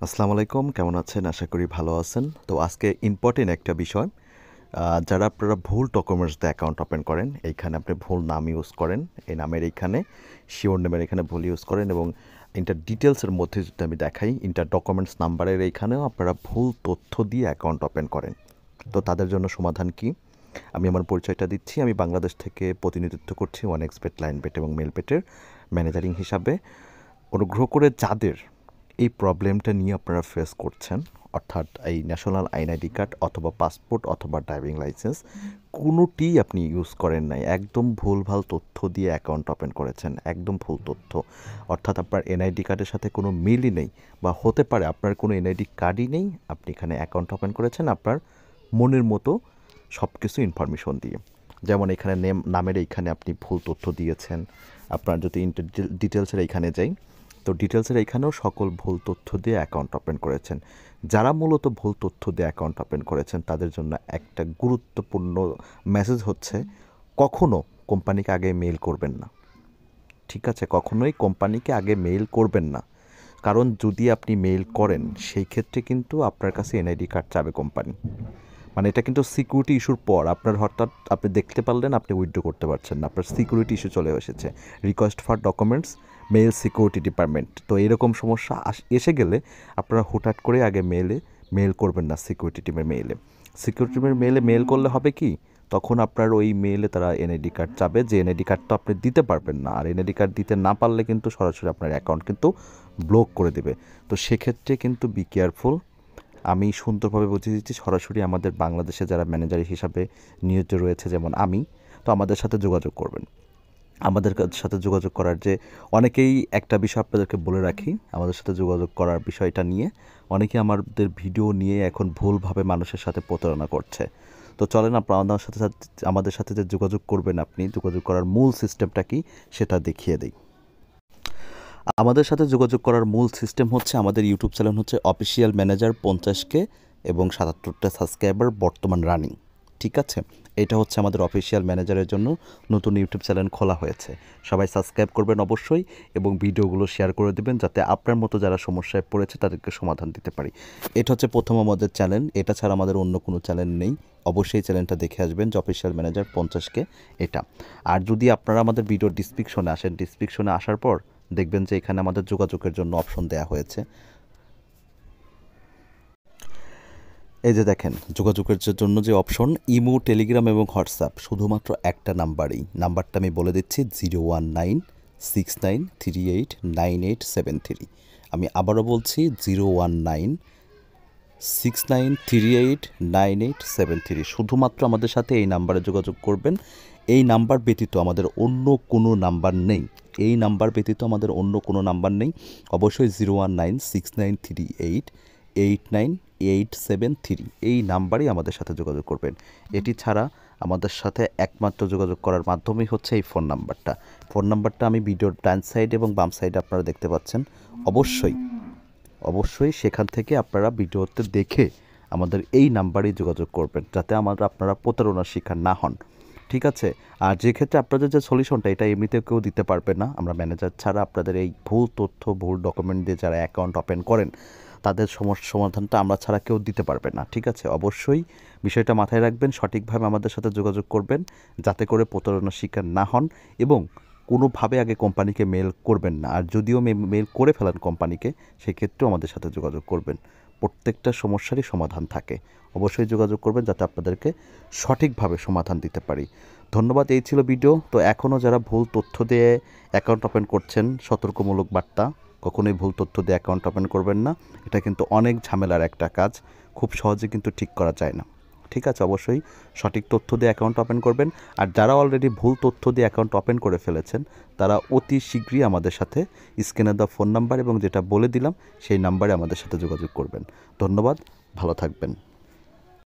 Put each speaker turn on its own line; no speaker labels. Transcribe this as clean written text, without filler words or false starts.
আসসালামু আলাইকুম, কেমন আছেন? আশা করি ভালো আছেন। তো আজকে ইম্পর্টেন্ট একটা বিষয়, যারা আপনারা ভুল ডকুমেন্টস দিয়ে অ্যাকাউন্ট ওপেন করেন, এইখানে আপনি ভুল নাম ইউজ করেন, এই নামের এইখানে শিওর নেমের এখানে ভুল ইউজ করেন এবং ইন্টার ডিটেলসের মধ্যে যদি আমি দেখাই, ইন্টার ডকুমেন্টস নাম্বারের এইখানেও আপনারা ভুল তথ্য দিয়ে অ্যাকাউন্ট ওপেন করেন। তো তাদের জন্য সমাধান কি? আমি আমার পরিচয়টা দিচ্ছি। আমি বাংলাদেশ থেকে প্রতিনিধিত্ব করছি ওয়ানএক্সবেট, লাইনবেট এবং মেলবেটের ম্যানেজারিং হিসাবে। অনুগ্রহ করে যাদের এই প্রবলেমটা নিয়ে আপনারা ফেস করছেন, অর্থাৎ এই ন্যাশনাল আইডি কার্ড অথবা পাসপোর্ট অথবা ড্রাইভিং লাইসেন্স কোনোটি আপনি ইউজ করেন নাই, একদম ভুলভাল তথ্য দিয়ে অ্যাকাউন্ট ওপেন করেছেন, একদম ভুল তথ্য, অর্থাৎ আপনার এনআইডি কার্ডের সাথে কোনো মিলই নেই, বা হতে পারে আপনার কোনো এনআইডি কার্ডই নেই, আপনি এখানে অ্যাকাউন্ট ওপেন করেছেন আপনার মনের মতো সব কিছু ইনফরমেশন দিয়ে। যেমন এখানে নামের এইখানে আপনি ভুল তথ্য দিয়েছেন। আপনার যদি ডিটেলসের এইখানে যাই, তো ডিটেলসের এইখানেও সকল ভুল তথ্য দিয়ে অ্যাকাউন্ট ওপেন করেছেন। যারা মূলত ভুল তথ্য দিয়ে অ্যাকাউন্ট ওপেন করেছেন তাদের জন্য একটা গুরুত্বপূর্ণ মেসেজ হচ্ছে, কখনও কোম্পানিকে আগে মেইল করবেন না। ঠিক আছে, কখনোই কোম্পানিকে আগে মেইল করবেন না, কারণ যদি আপনি মেইল করেন সেই ক্ষেত্রে কিন্তু আপনার কাছে এনআইডি কার্ড চাবে কোম্পানি। মানে এটা কিন্তু সিকিউরিটি ইস্যুর পর আপনার হঠাৎ আপনি দেখতে পারলেন আপনি উইথড্র করতে পারছেন না, আপনার সিকিউরিটি ইস্যু চলে এসেছে, request for documents mail security department. তো এরকম সমস্যা এসে গেলে আপনারা হুটহাট করে আগে মেল করবেন না সিকিউরিটি টিমের মেইলে। সিকিউরিটি টিমের মেল করলে হবে কি, তখন আপনার ওই মেইলে তারা এনআইডি কার্ড চাবে, যে এনআইডি কার্ড তো আপনি দিতে পারবেন না, আর এনআইডি কার্ড দিতে না পারলে কিন্তু সরাসরি আপনার অ্যাকাউন্ট কিন্তু ব্লক করে দেবে। তো সেক্ষেত্রে কিন্তু বি কেয়ারফুল। আমি সুন্দরভাবে বুঝিয়ে দিচ্ছি, সরাসরি আমাদের বাংলাদেশে যারা ম্যানেজার হিসাবে নিয়োজিত রয়েছে, যেমন আমি, তো আমাদের সাথে যোগাযোগ করবেন। আমাদের সাথে যোগাযোগ করার যে অনেকেই, একটা বিষয় আপনাদেরকে বলে রাখি, আমাদের সাথে যোগাযোগ করার বিষয়টা নিয়ে অনেকেই আমাদের ভিডিও নিয়ে এখন ভুলভাবে মানুষের সাথে প্রতারণা করছে। তো চলেন আপনারা আমাদের সাথে যে যোগাযোগ করবেন, আপনি যোগাযোগ করার মূল সিস্টেমটা কি সেটা দেখিয়ে দিই। আমাদের সাথে যোগাযোগ করার মূল সিস্টেম হচ্ছে, আমাদের ইউটিউব চ্যানেল হচ্ছে অফিসিয়াল ম্যানেজার 50K এবং 77টা সাবস্ক্রাইবার বর্তমান রানিং। ঠিক আছে, এটা হচ্ছে আমাদের অফিসিয়াল ম্যানেজারের জন্য নতুন ইউটিউব চ্যানেল খোলা হয়েছে। সবাই সাবস্ক্রাইব করবেন অবশ্যই এবং ভিডিওগুলো শেয়ার করে দেবেন, যাতে আপনার মতো যারা সমস্যায় পড়েছে তাদেরকে সমাধান দিতে পারি। এটা হচ্ছে প্রথম আমাদের চ্যানেল, এটা ছাড়া আমাদের অন্য কোনো চ্যানেল নেই। অবশ্যই চ্যানেলটা দেখে আসবেন, যে অফিসিয়াল ম্যানেজার 50K এটা। আর যদি আপনারা আমাদের ভিডিওর ডিসক্রিপশনে আসেন, ডিসক্রিপশনে আসার পর দেখবেন যে এখানে আমাদের যোগাযোগের জন্য অপশন দেওয়া হয়েছে। এই যে দেখেন, যোগাযোগের জন্য যে অপশন, ইমো, টেলিগ্রাম এবং হোয়াটসঅ্যাপ, শুধুমাত্র একটা নাম্বারই। নাম্বারটা আমি বলে দিচ্ছি, 01969389873। আমি আবারও বলছি, 01969389873। শুধুমাত্র আমাদের সাথে এই নাম্বারে যোগাযোগ করবেন। এই নাম্বার ব্যতীত আমাদের অন্য কোনো নাম্বার নেই, এই নাম্বার ব্যতীত আমাদের অন্য কোনো নাম্বার নেই। অবশ্যই 0196938989873 এই নাম্বারই আমাদের সাথে যোগাযোগ করবেন। এটি ছাড়া আমাদের সাথে একমাত্র যোগাযোগ করার মাধ্যমই হচ্ছে এই ফোন নাম্বারটা। ফোন নাম্বারটা আমি ভিডিওর ডান সাইড এবং বাম সাইডে আপনারা দেখতে পাচ্ছেন। অবশ্যই সেখান থেকে আপনারা ভিডিওতে দেখে আমাদের এই নাম্বারেই যোগাযোগ করবেন, যাতে আপনারা প্রতারণার শিকার না হন। ঠিক আছে, আর যে ক্ষেত্রে আপনাদের যে সলিউশনটা, এটা এমনিতে কেউ দিতে পারবে না। আমরা ম্যানেজার ছাড়া আপনাদের এই ভুল তথ্য, ভুল ডকুমেন্ট দিয়ে যারা অ্যাকাউন্ট ওপেন করেন, তাদের সমস্যার সমাধানটা আমরা ছাড়া কেউ দিতে পারবে না। ঠিক আছে, অবশ্যই বিষয়টা মাথায় রাখবেন, সঠিকভাবে আমাদের সাথে যোগাযোগ করবেন, যাতে করে প্রতারণার শিকার না হন, এবং কোনোভাবে আগে কোম্পানিকে মেল করবেন না। আর যদিও মেল করে ফেলেন কোম্পানিকে, সেক্ষেত্রেও আমাদের সাথে যোগাযোগ করবেন। প্রত্যেকটা সমস্যারই সমাধান থাকে, অবশ্যই যোগাযোগ করবেন, যাতে আপনাদেরকে সঠিকভাবে সমাধান দিতে পারি। ধন্যবাদ, এই ছিল ভিডিও। তো এখনও যারা ভুল তথ্য দিয়ে অ্যাকাউন্ট ওপেন করছেন, সতর্কমূলক বার্তা, কখনোই ভুল তথ্য দিয়ে অ্যাকাউন্ট ওপেন করবেন না। এটা কিন্তু অনেক ঝামেলার একটা কাজ, খুব সহজে কিন্তু ঠিক করা যায় না। ঠিক আছে, অবশ্যই সঠিক তথ্য দিয়ে অ্যাকাউন্ট ওপেন করবেন। আর যারা অলরেডি ভুল তথ্য দিয়ে অ্যাকাউন্ট ওপেন করে ফেলেছেন, তারা অতি শীঘ্রই আমাদের সাথে স্ক্রিনে দেওয়া ফোন নাম্বার এবং যেটা বলে দিলাম সেই নাম্বারে আমাদের সাথে যোগাযোগ করবেন। ধন্যবাদ, ভালো থাকবেন।